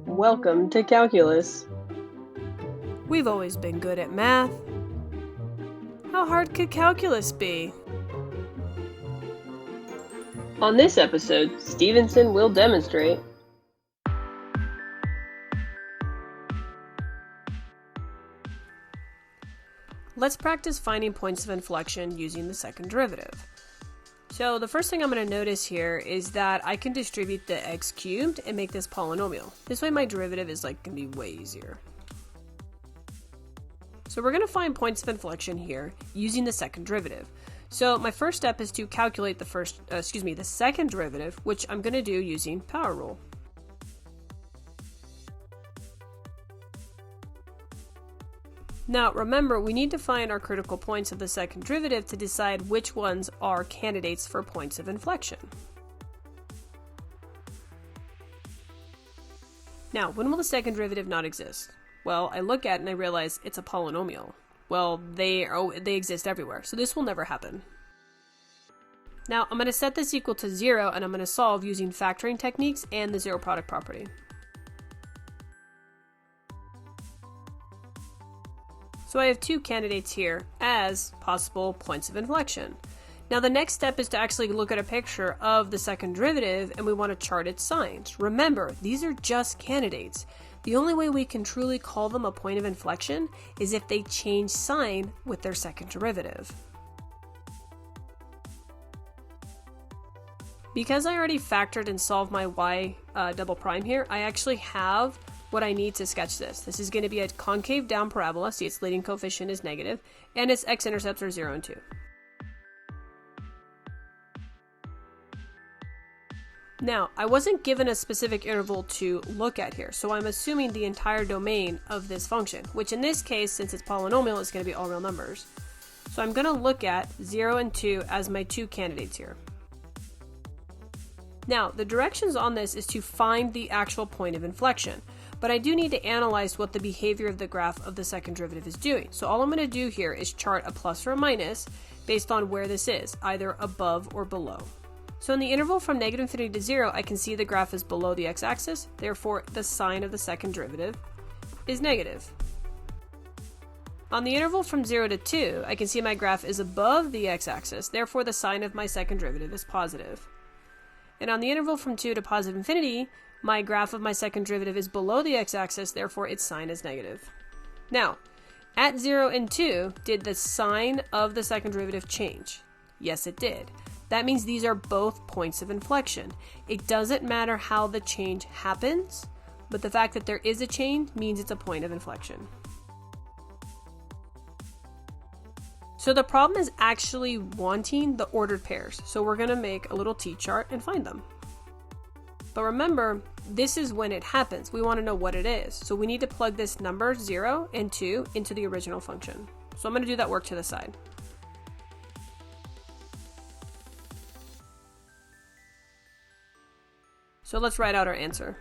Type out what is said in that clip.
Welcome to calculus. We've always been good at math. How hard could calculus be? On this episode, Stevenson will demonstrate Let's practice finding points of inflection using the second derivative. So the first thing I'm going to notice here is that I can distribute the x cubed and make this polynomial. This way my derivative is going to be way easier. So we're going to find points of inflection here using the second derivative. So my first step is to calculate the second derivative, which I'm going to do using power rule. Now remember, we need to find our critical points of the second derivative to decide which ones are candidates for points of inflection. Now, when will the second derivative not exist? Well, I look at it and I realize it's a polynomial. Well, they exist everywhere, so this will never happen. Now, I'm going to set this equal to 0 and I'm going to solve using factoring techniques and the zero product property. So I have two candidates here as possible points of inflection. Now the next step is to actually look at a picture of the second derivative and we want to chart its signs. Remember, these are just candidates. The only way we can truly call them a point of inflection is if they change sign with their second derivative. Because I already factored and solved my y double prime here, I actually have what I need to sketch this. This is going to be a concave down parabola. See, its leading coefficient is negative, and its x-intercepts are 0 and 2. Now, I wasn't given a specific interval to look at here, so I'm assuming the entire domain of this function, which in this case, since it's polynomial, is going to be all real numbers. So I'm going to look at 0 and 2 as my two candidates here. Now, the directions on this is to find the actual point of inflection. But I do need to analyze what the behavior of the graph of the second derivative is doing. So all I'm going to do here is chart a plus or a minus based on where this is, either above or below. So in the interval from -infinity to 0, I can see the graph is below the x-axis, therefore the sign of the second derivative is negative. On the interval from 0 to 2, I can see my graph is above the x-axis, therefore the sign of my second derivative is positive. And on the interval from 2 to positive infinity, my graph of my second derivative is below the x-axis, therefore its sign is negative. Now, at 0 and 2, did the sign of the second derivative change? Yes, it did. That means these are both points of inflection. It doesn't matter how the change happens, but the fact that there is a change means it's a point of inflection. So the problem is actually wanting the ordered pairs. So we're going to make a little t-chart and find them. But remember, this is when it happens. We want to know what it is. So we need to plug this number 0 and 2 into the original function. So I'm going to do that work to the side. So let's write out our answer.